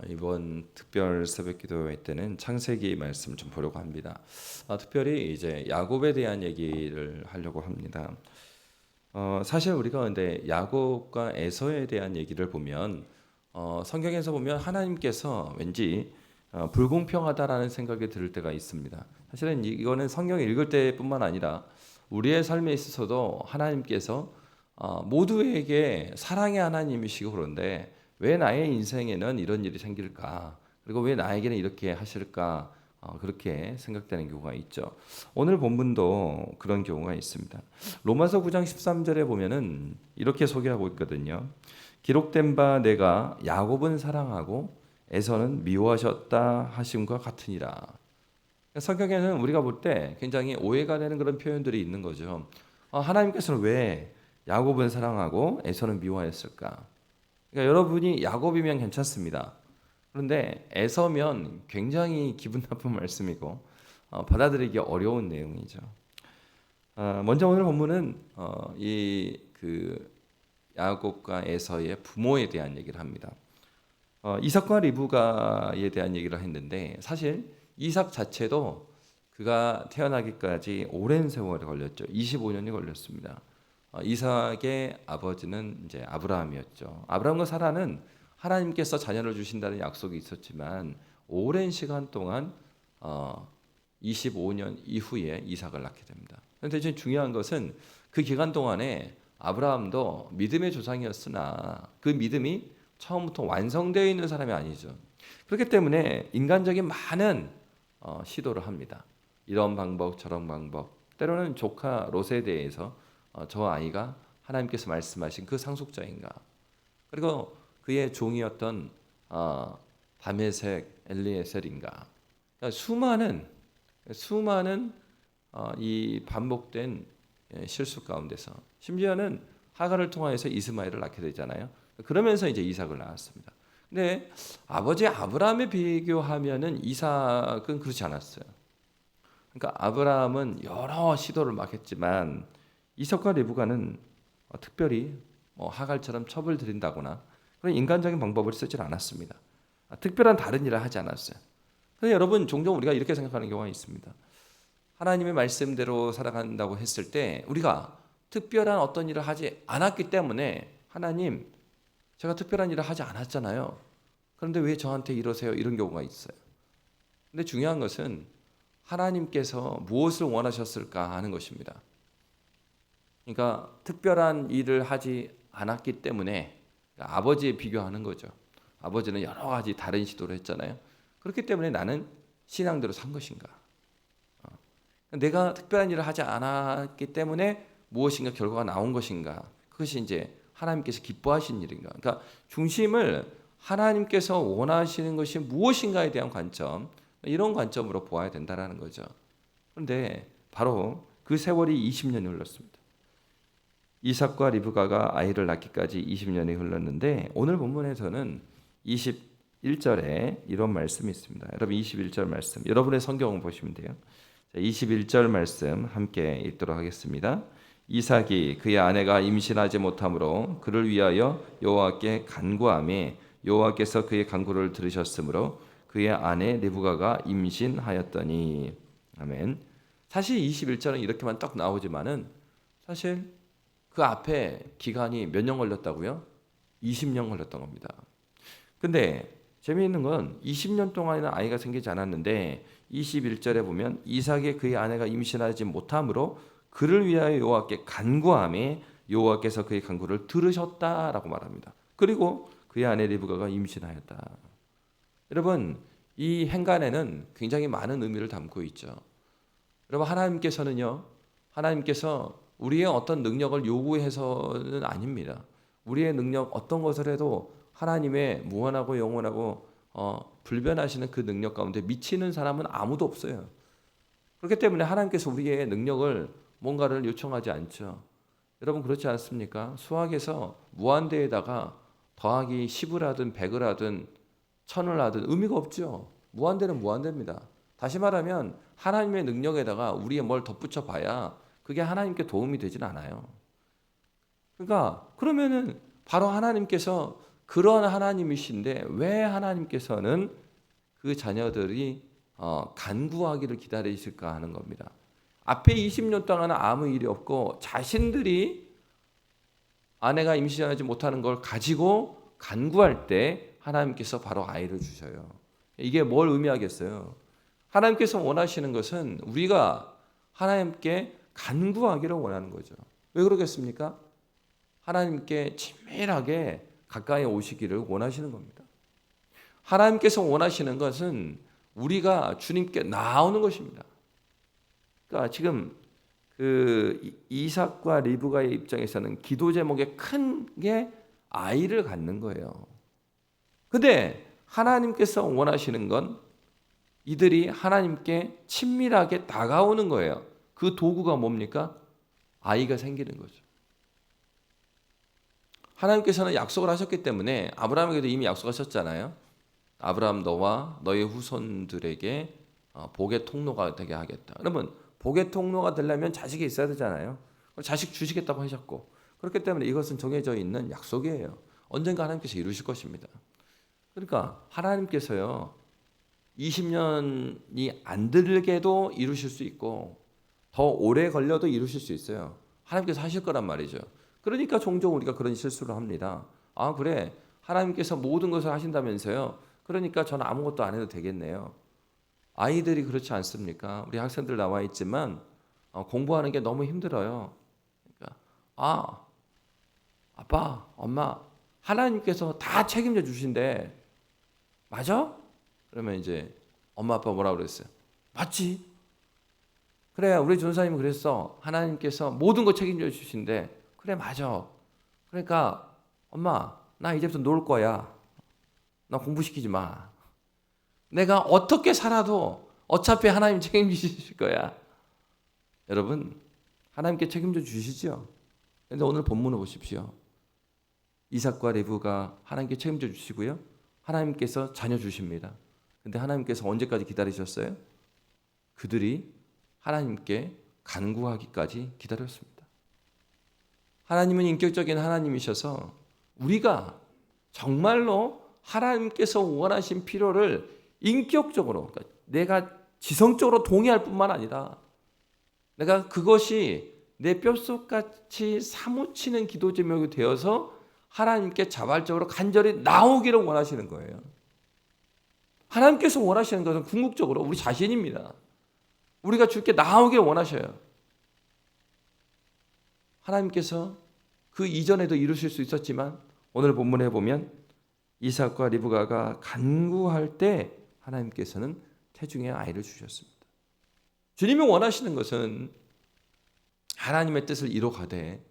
이번 특별 새벽기도회 때는 창세기 말씀 좀 보려고 합니다. 특별히 이제 야곱에 대한 얘기를 하려고 합니다. 사실 우리가 근데 야곱과 에서에 대한 얘기를 보면 성경에서 보면 하나님께서 왠지 불공평하다라는 생각이 들 때가 있습니다. 사실은 이거는 성경 읽을 때뿐만 아니라 우리의 삶에 있어서도 하나님께서 모두에게 사랑의 하나님이시고 그런데 왜 나의 인생에는 이런 일이 생길까? 그리고 왜 나에게는 이렇게 하실까? 그렇게 생각되는 경우가 있죠. 오늘 본문도 그런 경우가 있습니다. 로마서 9장 13절에 보면은 이렇게 소개하고 있거든요. 기록된 바 내가 야곱은 사랑하고 에서는 미워하셨다 하심과 같으니라. 성경에는 우리가 볼 때 굉장히 오해가 되는 그런 표현들이 있는 거죠. 하나님께서는 왜 야곱은 사랑하고 에서는 미워했을까? 그러니까 여러분이 야곱이면 괜찮습니다. 그런데 에서면 굉장히 기분 나쁜 말씀이고 받아들이기 어려운 내용이죠. 먼저 오늘 본문은 이그 야곱과 에서의 부모에 대한 얘기를 합니다. 이삭과 리브가에 대한 얘기를 했는데 사실 이삭 자체도 그가 태어나기까지 오랜 세월이 걸렸죠. 25년이 걸렸습니다. 이삭의 아버지는 이제 아브라함이었죠. 아브라함과 사라는 하나님께서 자녀를 주신다는 약속이 있었지만 오랜 시간 동안 25년 이후에 이삭을 낳게 됩니다. 그런데 제일 중요한 것은 그 기간 동안에 아브라함도 믿음의 조상이었으나 그 믿음이 처음부터 완성되어 있는 사람이 아니죠. 그렇기 때문에 인간적인 많은 시도를 합니다. 이런 방법 저런 방법, 때로는 조카 롯에 대해서 저 아이가 하나님께서 말씀하신 그 상속자인가, 그리고 그의 종이었던 다메섹 엘리에셀인가, 그러니까 수많은 이 반복된 실수 가운데서 심지어는 하갈을 통하여서 이스마엘을 낳게 되잖아요. 그러면서 이제 이삭을 낳았습니다. 근데 아버지 아브라함에 비교하면은 이삭은 그렇지 않았어요. 그러니까 아브라함은 여러 시도를 막 했지만 이삭과 리브가는 특별히 하갈처럼 첩을 들인다거나 그런 인간적인 방법을 쓰질 않았습니다. 특별한 다른 일을 하지 않았어요. 그래서 여러분 종종 우리가 이렇게 생각하는 경우가 있습니다. 하나님의 말씀대로 살아간다고 했을 때 우리가 특별한 어떤 일을 하지 않았기 때문에 하나님, 제가 특별한 일을 하지 않았잖아요. 그런데 왜 저한테 이러세요? 이런 경우가 있어요. 근데 중요한 것은 하나님께서 무엇을 원하셨을까 하는 것입니다. 그러니까 특별한 일을 하지 않았기 때문에 아버지에 비교하는 거죠. 아버지는 여러 가지 다른 시도를 했잖아요. 그렇기 때문에 나는 신앙대로 산 것인가? 내가 특별한 일을 하지 않았기 때문에 무엇인가 결과가 나온 것인가? 그것이 이제 하나님께서 기뻐하신 일인가? 그러니까 중심을 하나님께서 원하시는 것이 무엇인가에 대한 관점, 이런 관점으로 보아야 된다라는 거죠. 그런데 바로 그 세월이 20년이 흘렀습니다. 이삭과 리브가가 아이를 낳기까지 20년이 흘렀는데 오늘 본문에서는 21절에 이런 말씀이 있습니다. 여러분 21절 말씀, 여러분의 성경을 보시면 돼요. 21절 말씀 함께 읽도록 하겠습니다. 이삭이 그의 아내가 임신하지 못하므로 그를 위하여 여호와께 간구하매 여호와께서 그의 간구를 들으셨으므로 그의 아내 리브가가 임신하였더니. 아멘. 사실 21절은 이렇게만 딱 나오지만은 사실 그 앞에 기간이 몇 년 걸렸다고요? 20년 걸렸던 겁니다. 근데 재미있는 건 20년 동안에는 아이가 생기지 않았는데 21절에 보면 이삭의 그의 아내가 임신하지 못함으로 그를 위하여 여호와께 간구하매 여호와께서 그의 간구를 들으셨다라고 말합니다. 그리고 그의 아내 리브가가 임신하였다. 여러분, 이 행간에는 굉장히 많은 의미를 담고 있죠. 여러분, 하나님께서 우리의 어떤 능력을 요구해서는 아닙니다. 우리의 능력 어떤 것을 해도 하나님의 무한하고 영원하고 불변하시는 그 능력 가운데 미치는 사람은 아무도 없어요. 그렇기 때문에 하나님께서 우리의 능력을 뭔가를 요청하지 않죠. 여러분 그렇지 않습니까? 수학에서 무한대에다가 더하기 10을 하든 100을 하든 1000을 하든 의미가 없죠. 무한대는 무한대입니다. 다시 말하면 하나님의 능력에다가 우리의 뭘 덧붙여 봐야 그게 하나님께 도움이 되진 않아요. 그러니까 그러면은 바로 하나님께서 그런 하나님이신데 왜 하나님께서는 그 자녀들이 간구하기를 기다리실까 하는 겁니다. 앞에 20년 동안은 아무 일이 없고 자신들이 아내가 임신하지 못하는 걸 가지고 간구할 때 하나님께서 바로 아이를 주셔요. 이게 뭘 의미하겠어요? 하나님께서 원하시는 것은 우리가 하나님께 간구하기를 원하는 거죠. 왜 그러겠습니까? 하나님께 친밀하게 가까이 오시기를 원하시는 겁니다. 하나님께서 원하시는 것은 우리가 주님께 나오는 것입니다. 그러니까 지금 그 이삭과 리브가의 입장에서는 기도 제목의 큰 게 아이를 갖는 거예요. 근데 하나님께서 원하시는 건 이들이 하나님께 친밀하게 다가오는 거예요. 그 도구가 뭡니까? 아이가 생기는 거죠. 하나님께서는 약속을 하셨기 때문에 아브라함에게도 이미 약속하셨잖아요. 아브라함 너와 너의 후손들에게 복의 통로가 되게 하겠다. 그러면 복의 통로가 되려면 자식이 있어야 되잖아요. 자식 주시겠다고 하셨고 그렇기 때문에 이것은 정해져 있는 약속이에요. 언젠가 하나님께서 이루실 것입니다. 그러니까 하나님께서요 20년이 안 들게도 이루실 수 있고 더 오래 걸려도 이루실 수 있어요. 하나님께서 하실 거란 말이죠. 그러니까 종종 우리가 그런 실수를 합니다. 아 그래 하나님께서 모든 것을 하신다면서요. 그러니까 저는 아무것도 안 해도 되겠네요. 아이들이 그렇지 않습니까? 우리 학생들 나와 있지만 공부하는 게 너무 힘들어요. 그러니까 아빠, 엄마 하나님께서 다 책임져 주신대. 맞아? 그러면 이제 엄마 아빠 뭐라고 그랬어요? 맞지? 그래 우리 전사님은 그랬어. 하나님께서 모든 거 책임져 주신대. 그래 맞아. 그러니까 엄마 나 이제부터 놀 거야. 나 공부시키지 마. 내가 어떻게 살아도 어차피 하나님 책임지실 거야. 여러분 하나님께 책임져 주시죠. 그런데 오늘 본문을 보십시오. 이삭과 리브가 하나님께 책임져 주시고요. 하나님께서 자녀 주십니다. 근데 하나님께서 언제까지 기다리셨어요? 그들이 하나님께 간구하기까지 기다렸습니다. 하나님은 인격적인 하나님이셔서 우리가 정말로 하나님께서 원하신 필요를 인격적으로 그러니까 내가 지성적으로 동의할 뿐만 아니라 내가 그것이 내 뼛속같이 사무치는 기도 제목이 되어서 하나님께 자발적으로 간절히 나오기를 원하시는 거예요. 하나님께서 원하시는 것은 궁극적으로 우리 자신입니다. 우리가 주께 나오기를 원하셔요. 하나님께서 그 이전에도 이루실 수 있었지만 오늘 본문에 보면 이삭과 리브가가 간구할 때 하나님께서는 태중의 아이를 주셨습니다. 주님이 원하시는 것은 하나님의 뜻을 이뤄가되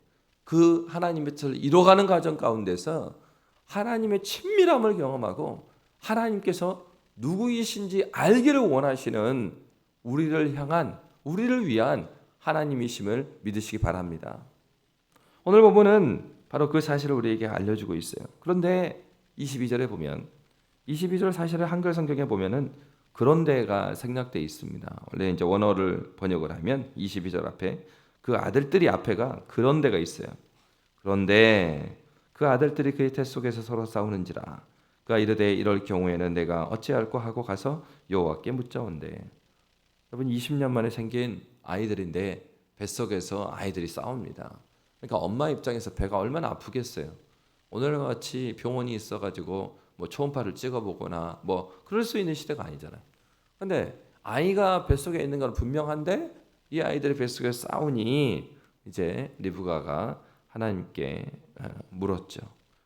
그 하나님의 뜻을 이뤄가는 과정 가운데서 하나님의 친밀함을 경험하고 하나님께서 누구이신지 알기를 원하시는 우리를 향한 우리를 위한 하나님이심을 믿으시기 바랍니다. 오늘 본문은 바로 그 사실을 우리에게 알려주고 있어요. 그런데 22절에 보면 22절 사실을 한글 성경에 보면은 그런데가 생략되어 있습니다. 원래 이제 원어를 번역을 하면 22절 앞에 그 아들들이 앞에가 그런데가 있어요. 그런데 그 아들들이 그의 태 속에서 서로 싸우는지라 그가 이르되 이럴 경우에는 내가 어찌할꼬 하고 가서 여호와께 묻자온대. 여러분 20년 만에 생긴 아이들인데 뱃속에서 아이들이 싸웁니다. 그러니까 엄마 입장에서 배가 얼마나 아프겠어요. 오늘과 같이 병원이 있어가지고 뭐 초음파를 찍어보거나 뭐 그럴 수 있는 시대가 아니잖아요. 근데 아이가 뱃속에 있는 건 분명한데 이 아이들이 뱃속에 싸우니 이제 리브가가 하나님께 물었죠.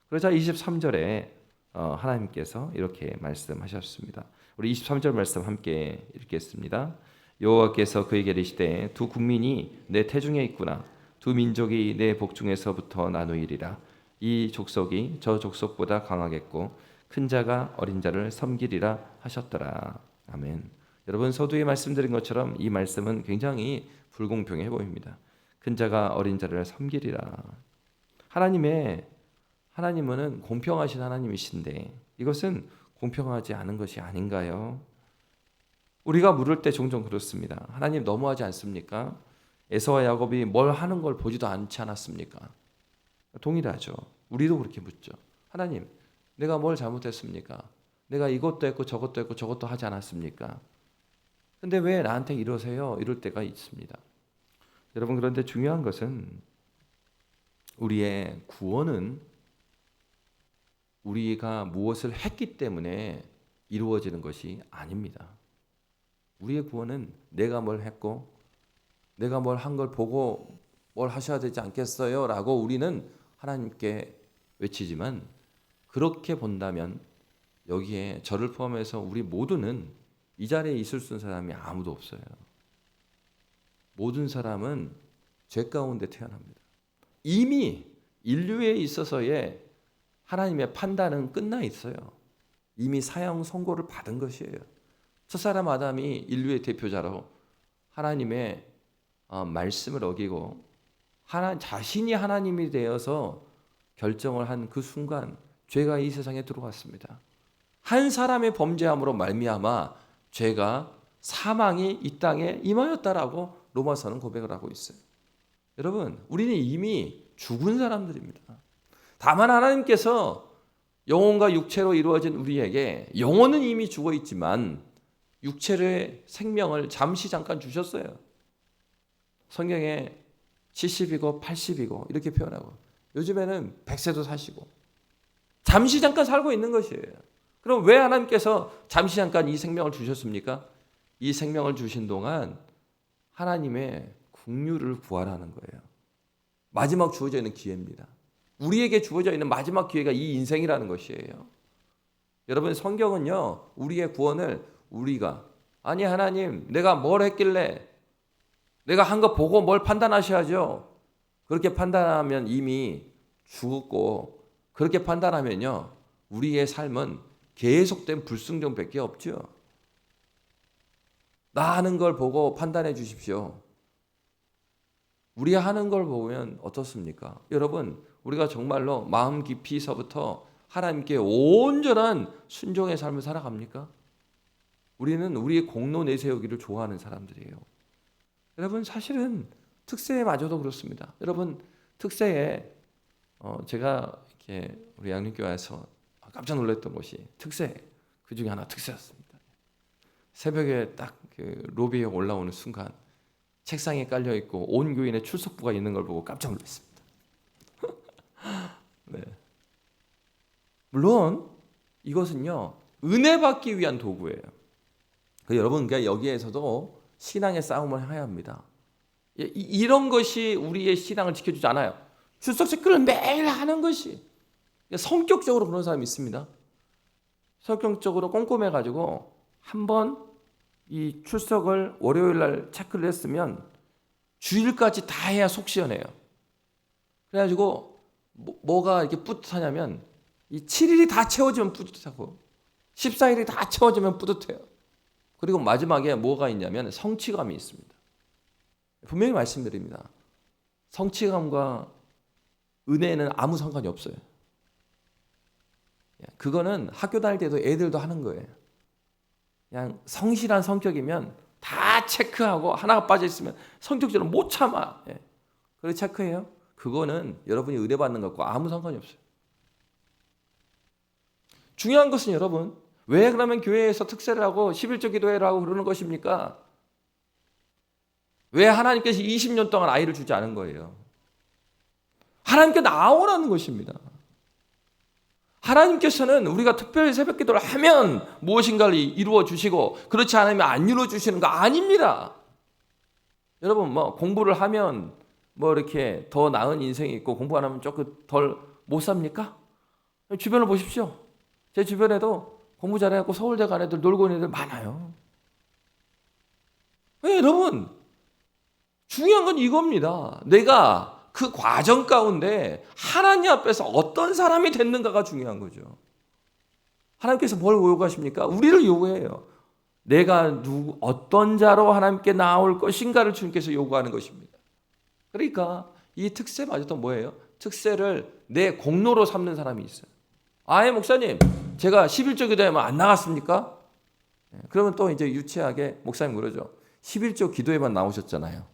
그러자 23절에 하나님께서 이렇게 말씀하셨습니다. 우리 23절 말씀 함께 읽겠습니다. 여호와께서 그에게 이르시되 두 국민이 내 태중에 있구나. 두 민족이 내 복중에서부터 나누이리라. 이 족속이 저 족속보다 강하겠고 큰 자가 어린 자를 섬기리라 하셨더라. 아멘. 여러분 서두에 말씀드린 것처럼 이 말씀은 굉장히 불공평해 보입니다. 큰 자가 어린 자를 섬기리라. 하나님은 공평하신 하나님이신데 이것은 공평하지 않은 것이 아닌가요? 우리가 물을 때 종종 그렇습니다. 하나님 너무하지 않습니까? 에서와 야곱이 뭘 하는 걸 보지도 않지 않았습니까? 동일하죠. 우리도 그렇게 묻죠. 하나님 내가 뭘 잘못했습니까? 내가 이것도 했고 저것도 했고 저것도 하지 않았습니까? 근데 왜 나한테 이러세요? 이럴 때가 있습니다. 여러분, 그런데 중요한 것은 우리의 구원은 우리가 무엇을 했기 때문에 이루어지는 것이 아닙니다. 우리의 구원은 내가 뭘 했고 내가 뭘 한 걸 보고 뭘 하셔야 되지 않겠어요? 라고 우리는 하나님께 외치지만, 그렇게 본다면 여기에 저를 포함해서 우리 모두는 이 자리에 있을 수 있는 사람이 아무도 없어요. 모든 사람은 죄 가운데 태어납니다. 이미 인류에 있어서의 하나님의 판단은 끝나 있어요. 이미 사형 선고를 받은 것이에요. 첫사람 아담이 인류의 대표자로 하나님의 말씀을 어기고 자신이 하나님이 되어서 결정을 한 그 순간 죄가 이 세상에 들어왔습니다. 한 사람의 범죄함으로 말미암아 죄가, 사망이 이 땅에 임하였다라고 로마서는 고백을 하고 있어요. 여러분, 우리는 이미 죽은 사람들입니다. 다만 하나님께서 영혼과 육체로 이루어진 우리에게, 영혼은 이미 죽어 있지만 육체의 생명을 잠시 잠깐 주셨어요. 성경에 70이고 80이고 이렇게 표현하고, 요즘에는 100세도 사시고 잠시 잠깐 살고 있는 것이에요. 그럼 왜 하나님께서 잠시 잠깐 이 생명을 주셨습니까? 이 생명을 주신 동안 하나님의 긍휼을 구하라는 거예요. 마지막 주어져 있는 기회입니다. 우리에게 주어져 있는 마지막 기회가 이 인생이라는 것이에요. 여러분, 성경은요, 우리의 구원을 우리가, 아니 하나님 내가 뭘 했길래, 내가 한 거 보고 뭘 판단하셔야죠. 그렇게 판단하면 이미 죽었고, 그렇게 판단하면요 우리의 삶은 계속된 불순종밖에 없죠. 나 하는 걸 보고 판단해 주십시오. 우리 하는 걸 보면 어떻습니까? 여러분, 우리가 정말로 마음 깊이서부터 하나님께 온전한 순종의 삶을 살아갑니까? 우리는 우리의 공로 내세우기를 좋아하는 사람들이에요. 여러분, 사실은 특세마저도 그렇습니다. 여러분, 특세에 제가 이렇게 우리 양림교회에서 깜짝 놀랐던 것이 특세, 그 중에 하나 특세였습니다. 새벽에 딱 그 로비에 올라오는 순간 책상에 깔려 있고 온 교인의 출석부가 있는 걸 보고 깜짝 놀랐습니다. 네. 물론 이것은요 은혜 받기 위한 도구예요. 여러분, 그러니까 여기에서도 신앙의 싸움을 해야 합니다. 이런 것이 우리의 신앙을 지켜주지 않아요. 출석 체크를 매일 하는 것이, 성격적으로 그런 사람이 있습니다. 성격적으로 꼼꼼해가지고 한번 이 출석을 월요일 날 체크를 했으면 주일까지 다 해야 속 시원해요. 그래가지고 뭐가 이렇게 뿌듯하냐면, 이 7일이 다 채워지면 뿌듯하고 14일이 다 채워지면 뿌듯해요. 그리고 마지막에 뭐가 있냐면 성취감이 있습니다. 분명히 말씀드립니다. 성취감과 은혜는 아무 상관이 없어요. 그거는 학교 다닐 때도 애들도 하는 거예요. 그냥 성실한 성격이면 다 체크하고 하나가 빠져있으면 성격적으로 못 참아. 그래서 체크해요. 그거는 여러분이 은혜 받는 것과 아무 상관이 없어요. 중요한 것은 여러분, 왜 그러면 교회에서 특세를 하고 11조 기도회를 하고 그러는 것입니까? 왜 하나님께서 20년 동안 아이를 주지 않은 거예요? 하나님께 나오라는 것입니다. 하나님께서는 우리가 특별히 새벽 기도를 하면 무엇인가를 이루어 주시고, 그렇지 않으면 안 이루어 주시는 거 아닙니다. 여러분, 공부를 하면 이렇게 더 나은 인생이 있고 공부 안 하면 조금 덜 못 삽니까? 주변을 보십시오. 제 주변에도 공부 잘해갖고 서울대 간 애들, 놀고 있는 애들 많아요. 왜, 여러분, 중요한 건 이겁니다. 내가 그 과정 가운데 하나님 앞에서 어떤 사람이 됐는가가 중요한 거죠. 하나님께서 뭘 요구하십니까? 우리를 요구해요. 내가 어떤 자로 하나님께 나올 것인가를 주님께서 요구하는 것입니다. 그러니까 이 특세마저도 뭐예요? 특세를 내 공로로 삼는 사람이 있어요. 아예 목사님, 제가 11조 기도회만 안 나갔습니까? 그러면 또 이제 유치하게 목사님 그러죠. 11조 기도회만 나오셨잖아요.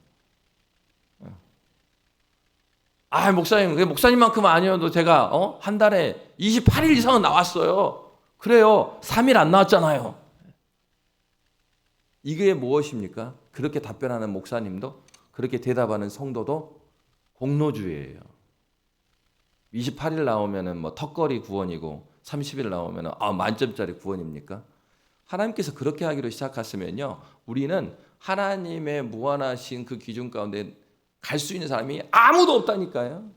목사님, 목사님만큼 아니어도 제가 한 달에 28일 이상은 나왔어요. 그래요. 3일 안 나왔잖아요. 이게 무엇입니까? 그렇게 답변하는 목사님도, 그렇게 대답하는 성도도 공로주의예요. 28일 나오면은 턱걸이 구원이고 30일 나오면은 만점짜리 구원입니까? 하나님께서 그렇게 하기로 시작했으면요, 우리는 하나님의 무한하신 그 기준 가운데 갈 수 있는 사람이 아무도 없다니까요.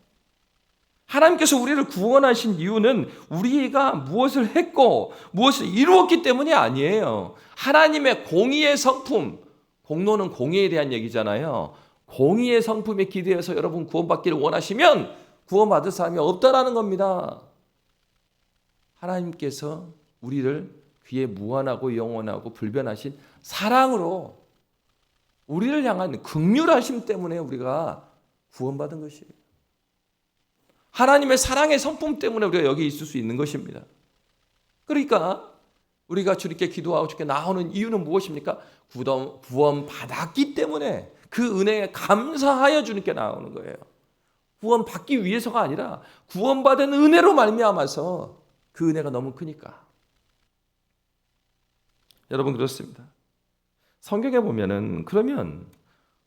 하나님께서 우리를 구원하신 이유는 우리가 무엇을 했고 무엇을 이루었기 때문이 아니에요. 하나님의 공의의 성품, 공로는 공의에 대한 얘기잖아요. 공의의 성품에 기대어서 여러분 구원받기를 원하시면 구원받을 사람이 없다라는 겁니다. 하나님께서 우리를 그의 무한하고 영원하고 불변하신 사랑으로 우리를 향한 긍휼하심 때문에 우리가 구원받은 것이에요. 하나님의 사랑의 성품 때문에 우리가 여기 있을 수 있는 것입니다. 그러니까 우리가 주님께 기도하고 주께 나오는 이유는 무엇입니까? 구원 받았기 때문에 그 은혜에 감사하여 주님께 나오는 거예요. 구원 받기 위해서가 아니라 구원받은 은혜로 말미암아서 그 은혜가 너무 크니까. 여러분, 그렇습니다. 성경에 보면은 그러면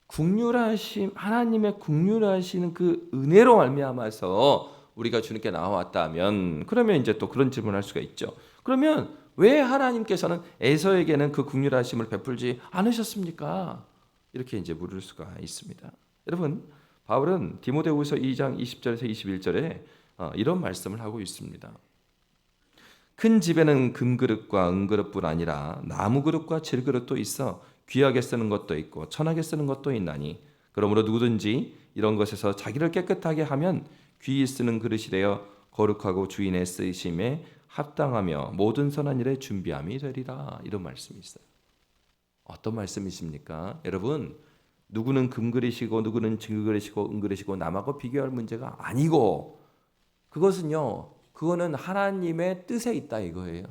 긍휼하심, 하나님의 긍휼하시는 그 은혜로 말미암아서 우리가 주님께 나왔다면, 그러면 이제 또 그런 질문을 할 수가 있죠. 그러면 왜 하나님께서는 에서에게는 그 긍휼하심을 베풀지 않으셨습니까? 이렇게 이제 물을 수가 있습니다. 여러분, 바울은 디모데후서 2장 20절에서 21절에 이런 말씀을 하고 있습니다. 큰 집에는 금그릇과 은그릇뿐 아니라 나무그릇과 질그릇도 있어 귀하게 쓰는 것도 있고 천하게 쓰는 것도 있나니, 그러므로 누구든지 이런 것에서 자기를 깨끗하게 하면 귀히 쓰는 그릇이 되어 거룩하고 주인의 쓰심에 합당하며 모든 선한 일에 준비함이 되리라. 이런 말씀이 있어요. 어떤 말씀이십니까? 여러분, 누구는 금그릇이고 누구는 질그릇이고 은그릇이고 남하고 비교할 문제가 아니고, 그거는 하나님의 뜻에 있다 이거예요.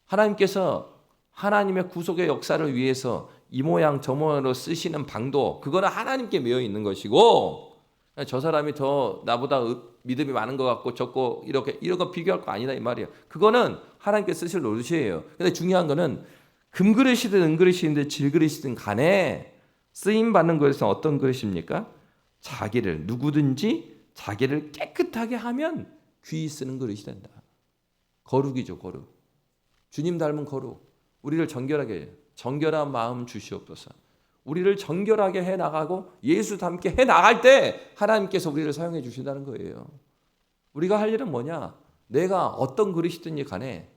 하나님께서 하나님의 구속의 역사를 위해서 이 모양 저 모양으로 쓰시는 방도, 그거는 하나님께 매여 있는 것이고, 저 사람이 더 나보다 믿음이 많은 것 같고 적고 이런 거 비교할 거 아니다 이 말이에요. 그거는 하나님께 쓰실 노릇이에요. 근데 중요한 거는 금그릇이든 은그릇이든 질그릇이든 간에 쓰임 받는 것은 어떤 그릇입니까? 누구든지 자기를 깨끗하게 하면 귀히 쓰는 그릇이 된다. 거룩이죠, 거룩. 주님 닮은 거룩. 우리를 정결한 마음 주시옵소서. 우리를 정결하게 해나가고 예수 닮게 해나갈 때 하나님께서 우리를 사용해 주신다는 거예요. 우리가 할 일은 뭐냐? 내가 어떤 그릇이든지 간에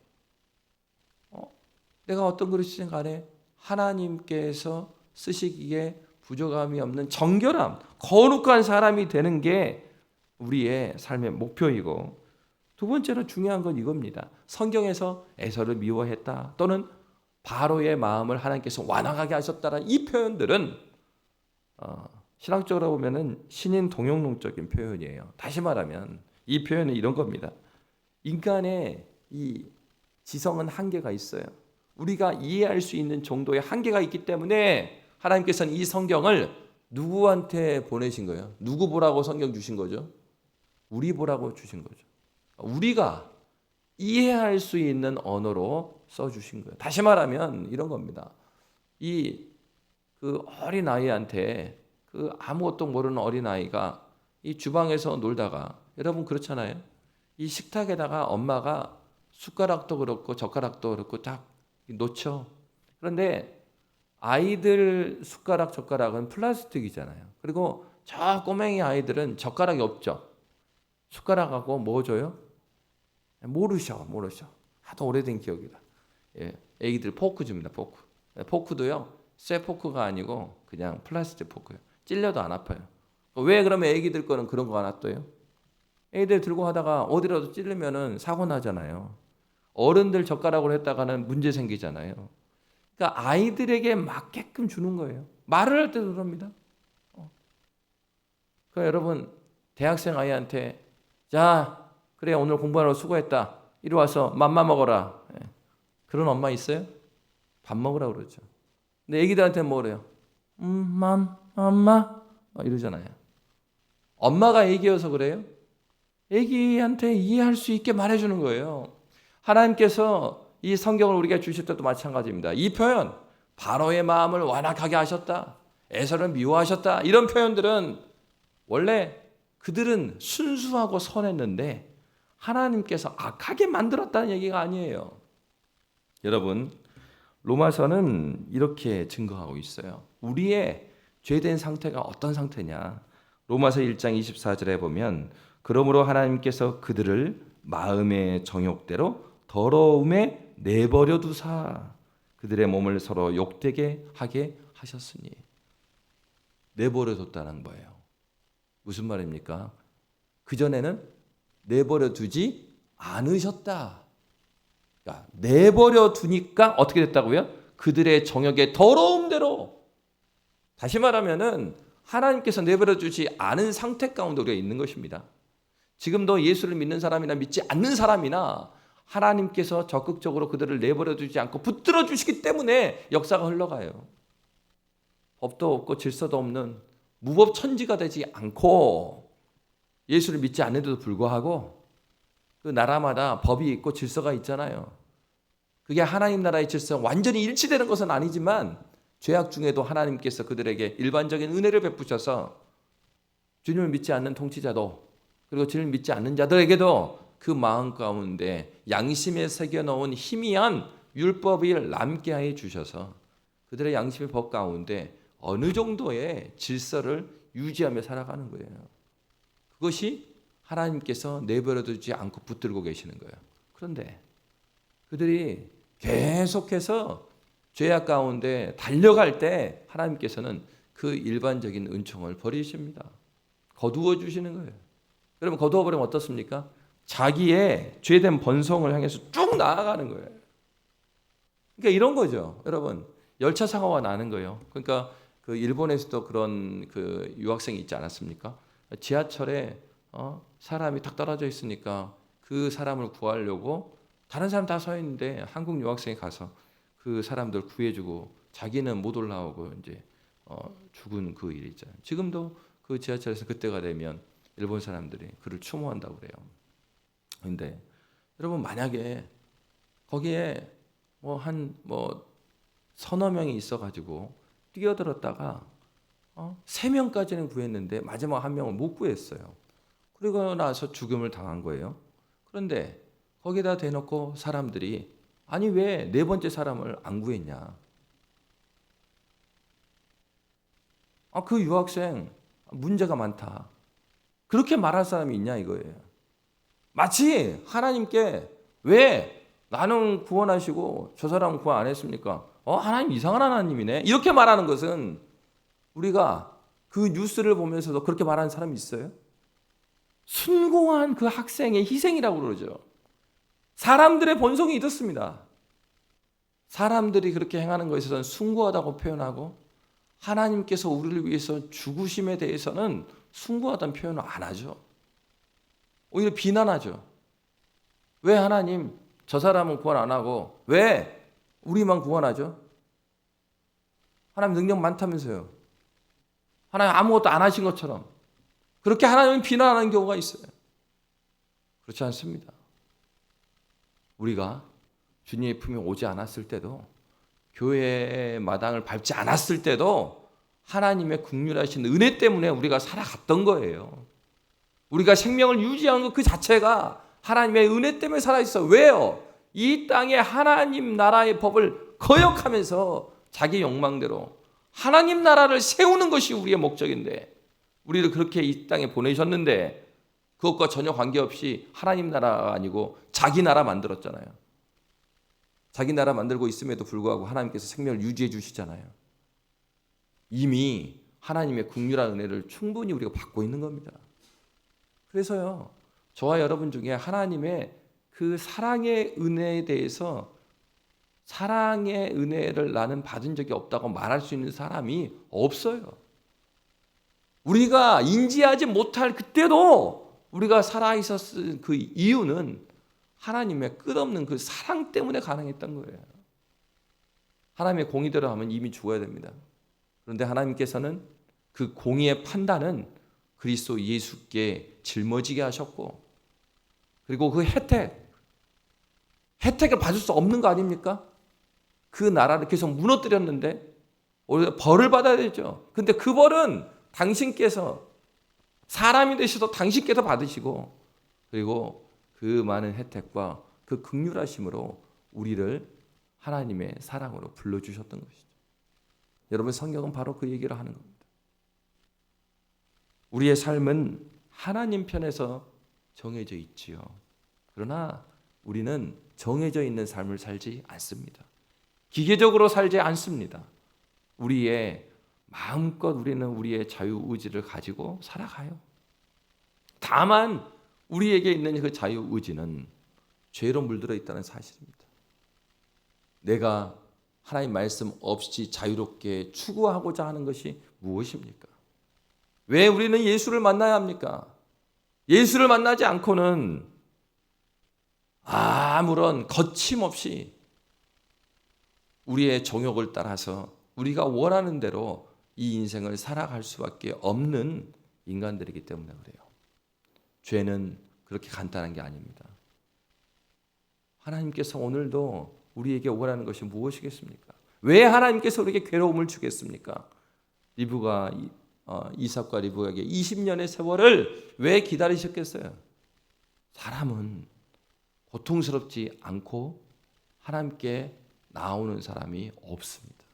하나님께서 쓰시기에 부족함이 없는 정결함, 거룩한 사람이 되는 게 우리의 삶의 목표이고, 두 번째로 중요한 건 이겁니다. 성경에서 에서를 미워했다 또는 바로의 마음을 하나님께서 완악하게 하셨다는 이 표현들은 신학적으로 보면은 신인 동용론적인 표현이에요. 다시 말하면 이 표현은 이런 겁니다. 인간의 이 지성은 한계가 있어요. 우리가 이해할 수 있는 정도의 한계가 있기 때문에 하나님께서는 이 성경을 누구한테 보내신 거예요? 누구 보라고 성경 주신 거죠? 우리 보라고 주신 거죠. 우리가 이해할 수 있는 언어로 써주신 거예요. 다시 말하면 이런 겁니다. 그 어린아이한테, 그 아무것도 모르는 어린아이가 이 주방에서 놀다가, 여러분 그렇잖아요. 이 식탁에다가 엄마가 숟가락도 그렇고 젓가락도 그렇고 딱 놓죠. 그런데 아이들 숟가락 젓가락은 플라스틱이잖아요. 그리고 저 꼬맹이 아이들은 젓가락이 없죠. 숟가락하고 뭐 줘요? 모르셔. 하도 오래된 기억이다. 애기들 포크 줍니다. 포크도요, 쇠 포크가 아니고 그냥 플라스틱 포크예요. 찔려도 안 아파요. 왜 그러면 애기들 거는 그런 거 안 놔둬요? 애기들 들고 하다가 어디라도 찔리면은 사고 나잖아요. 어른들 젓가락으로 했다가는 문제 생기잖아요. 그러니까 아이들에게 맞게끔 주는 거예요. 말을 할 때도 그럽니다. 그러니까 여러분, 대학생 아이한테 자, 그래 오늘 공부하느라 수고했다. 이리 와서 맘마 먹어라. 그런 엄마 있어요? 밥 먹으라 그러죠. 근데 애기들한테 뭐래요? 엄마 이러잖아요. 엄마가 애기여서 그래요? 애기한테 이해할 수 있게 말해주는 거예요. 하나님께서 이 성경을 우리가 주실 때도 마찬가지입니다. 이 표현, 바로의 마음을 완악하게 하셨다, 에서를 미워하셨다, 이런 표현들은 원래 그들은 순수하고 선했는데 하나님께서 악하게 만들었다는 얘기가 아니에요. 여러분, 로마서는 이렇게 증거하고 있어요. 우리의 죄된 상태가 어떤 상태냐? 로마서 1장 24절에 보면 그러므로 하나님께서 그들을 마음의 정욕대로 더러움에 내버려 두사 그들의 몸을 서로 욕되게 하게 하셨으니. 내버려 뒀다는 거예요. 무슨 말입니까? 그전에는 내버려 두지 않으셨다. 그러니까 내버려 두니까 어떻게 됐다고요? 그들의 정욕의 더러움대로. 다시 말하면은 하나님께서 내버려 두지 않은 상태 가운데 우리가 있는 것입니다. 지금도 예수를 믿는 사람이나 믿지 않는 사람이나 하나님께서 적극적으로 그들을 내버려 두지 않고 붙들어 주시기 때문에 역사가 흘러가요. 법도 없고 질서도 없는 무법천지가 되지 않고 예수를 믿지 않는데도 불구하고 그 나라마다 법이 있고 질서가 있잖아요. 그게 하나님 나라의 질서와 완전히 일치되는 것은 아니지만 죄악 중에도 하나님께서 그들에게 일반적인 은혜를 베푸셔서 주님을 믿지 않는 통치자도 그리고 주님을 믿지 않는 자들에게도 그 마음 가운데 양심에 새겨놓은 희미한 율법을 남게 해 주셔서 그들의 양심의 법 가운데 어느 정도의 질서를 유지하며 살아가는 거예요. 그것이 하나님께서 내버려 두지 않고 붙들고 계시는 거예요. 그런데 그들이 계속해서 죄악 가운데 달려갈 때 하나님께서는 그 일반적인 은총을 버리십니다. 거두어 주시는 거예요. 그러면 거두어 버리면 어떻습니까? 자기의 죄된 본성을 향해서 쭉 나아가는 거예요. 그러니까 이런 거죠. 여러분, 열차 사고가 나는 거예요. 그러니까 그 일본에서도 그런 그 유학생이 있지 않았습니까? 지하철에 사람이 탁 떨어져 있으니까 그 사람을 구하려고 다른 사람 다 서 있는데 한국 유학생이 가서 그 사람들 구해주고 자기는 못 올라오고 이제 죽은 그 일이 있잖아요. 지금도 그 지하철에서 그때가 되면 일본 사람들이 그를 추모한다고 그래요. 그런데 여러분, 만약에 거기에 서너 명이 있어가지고 뛰어들었다가 3명까지는 구했는데 마지막 1명을 못 구했어요. 그리고 나서 죽음을 당한 거예요. 그런데 거기다 대놓고 사람들이 아니 왜 4번째 사람을 안 구했냐? 그 유학생 문제가 많다. 그렇게 말할 사람이 있냐 이거예요. 마치 하나님께 왜 나는 구원하시고 저 사람은 구원 안 했습니까? 하나님 이상한 하나님이네. 이렇게 말하는 것은 우리가 그 뉴스를 보면서도 그렇게 말하는 사람이 있어요? 순고한 그 학생의 희생이라고 그러죠. 사람들의 본성이 이렇습니다. 사람들이 그렇게 행하는 것에 있어서는 숭고하다고 표현하고 하나님께서 우리를 위해서 죽으심에 대해서는 숭고하다는 표현을 안 하죠. 오히려 비난하죠. 왜 하나님 저 사람은 구원 안 하고 왜 우리만 구원하죠? 하나님 능력 많다면서요. 하나님 아무것도 안 하신 것처럼 그렇게 하나님을 비난하는 경우가 있어요. 그렇지 않습니다. 우리가 주님의 품에 오지 않았을 때도 교회의 마당을 밟지 않았을 때도 하나님의 긍휼하신 은혜 때문에 우리가 살아갔던 거예요. 우리가 생명을 유지하는 것 그 자체가 하나님의 은혜 때문에 살아있어. 왜요? 이 땅에 하나님 나라의 법을 거역하면서 자기 욕망대로 하나님 나라를 세우는 것이 우리의 목적인데 우리를 그렇게 이 땅에 보내셨는데 그것과 전혀 관계없이 하나님 나라가 아니고 자기 나라 만들었잖아요. 자기 나라 만들고 있음에도 불구하고 하나님께서 생명을 유지해 주시잖아요. 이미 하나님의 긍휼한 은혜를 충분히 우리가 받고 있는 겁니다. 그래서요, 저와 여러분 중에 하나님의 그 사랑의 은혜에 대해서 사랑의 은혜를 나는 받은 적이 없다고 말할 수 있는 사람이 없어요. 우리가 인지하지 못할 그때도 우리가 살아있었을 그 이유는 하나님의 끝없는 그 사랑 때문에 가능했던 거예요. 하나님의 공의대로 하면 이미 죽어야 됩니다. 그런데 하나님께서는 그 공의의 판단은 그리스도 예수께 짊어지게 하셨고, 그리고 그 혜택을 받을 수 없는 거 아닙니까? 그 나라를 계속 무너뜨렸는데 오히려 벌을 받아야 되죠. 근데 그 벌은 당신께서 사람이 되셔도 당신께서 받으시고, 그리고 그 많은 혜택과 그 긍휼하심으로 우리를 하나님의 사랑으로 불러주셨던 것이죠. 여러분, 성경은 바로 그 얘기를 하는 겁니다. 우리의 삶은 하나님 편에서 정해져 있지요. 그러나 우리는 정해져 있는 삶을 살지 않습니다. 기계적으로 살지 않습니다. 우리의 마음껏 우리는 우리의 자유의지를 가지고 살아가요. 다만 우리에게 있는 그 자유의지는 죄로 물들어 있다는 사실입니다. 내가 하나님 말씀 없이 자유롭게 추구하고자 하는 것이 무엇입니까? 왜 우리는 예수를 만나야 합니까? 예수를 만나지 않고는 아무런 거침없이 우리의 정욕을 따라서 우리가 원하는 대로 이 인생을 살아갈 수밖에 없는 인간들이기 때문에 그래요. 죄는 그렇게 간단한 게 아닙니다. 하나님께서 오늘도 우리에게 원하는 것이 무엇이겠습니까? 왜 하나님께서 우리에게 괴로움을 주겠습니까? 이삭과 리브가에게 20년의 세월을 왜 기다리셨겠어요? 사람은 고통스럽지 않고 하나님께 나오는 사람이 없습니다.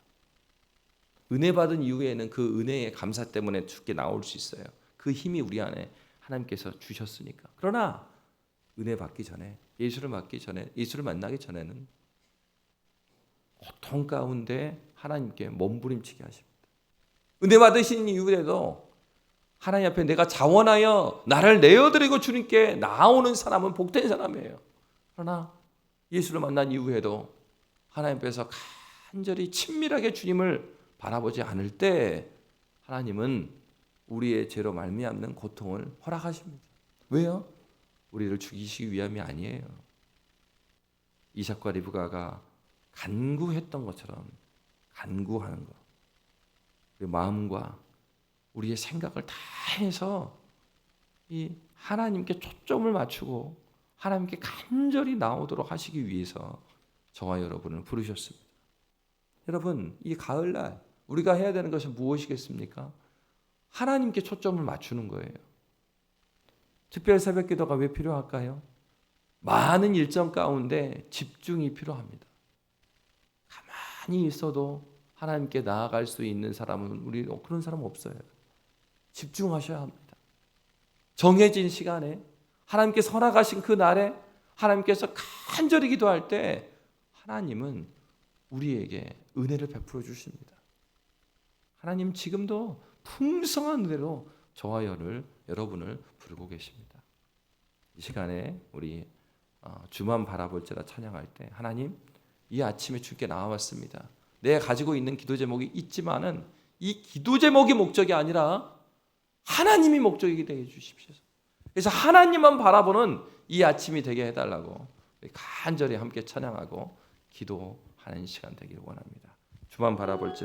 은혜 받은 이후에는 그 은혜의 감사 때문에 주께 나올 수 있어요. 그 힘이 우리 안에 하나님께서 주셨으니까. 그러나 은혜 받기 전에, 예수를 만나기 전에는 고통 가운데 하나님께 몸부림치게 하십니다. 은혜 받으신 이후에도 하나님 앞에 내가 자원하여 나를 내어드리고 주님께 나오는 사람은 복된 사람이에요. 그러나 예수를 만난 이후에도 하나님 앞에서 간절히 친밀하게 주님을 바라보지 않을 때 하나님은 우리의 죄로 말미암는 고통을 허락하십니다. 왜요? 우리를 죽이시기 위함이 아니에요. 이삭과 리브가가 간구했던 것처럼 간구하는 것, 우리 마음과 우리의 생각을 다 해서 이 하나님께 초점을 맞추고 하나님께 간절히 나오도록 하시기 위해서 저와 여러분을 부르셨습니다. 여러분, 이 가을날 우리가 해야 되는 것은 무엇이겠습니까? 하나님께 초점을 맞추는 거예요. 특별 새벽 기도가 왜 필요할까요? 많은 일정 가운데 집중이 필요합니다. 가만히 있어도 하나님께 나아갈 수 있는 사람은 그런 사람 없어요. 집중하셔야 합니다. 정해진 시간에 하나님께서 허락하신 그 날에 하나님께서 간절히 기도할 때 하나님은 우리에게 은혜를 베풀어 주십니다. 하나님 지금도 풍성한 은혜로 저와 여러분을 부르고 계십니다. 이 시간에 우리 주만 바라볼지라 찬양할 때 하나님, 이 아침에 주께 나와왔습니다. 내가 가지고 있는 기도 제목이 있지만은 이 기도 제목이 목적이 아니라 하나님이 목적이 되게 해주십시오. 그래서 하나님만 바라보는 이 아침이 되게 해달라고 간절히 함께 찬양하고 기도하는 시간 되기를 원합니다. 주만 바라볼지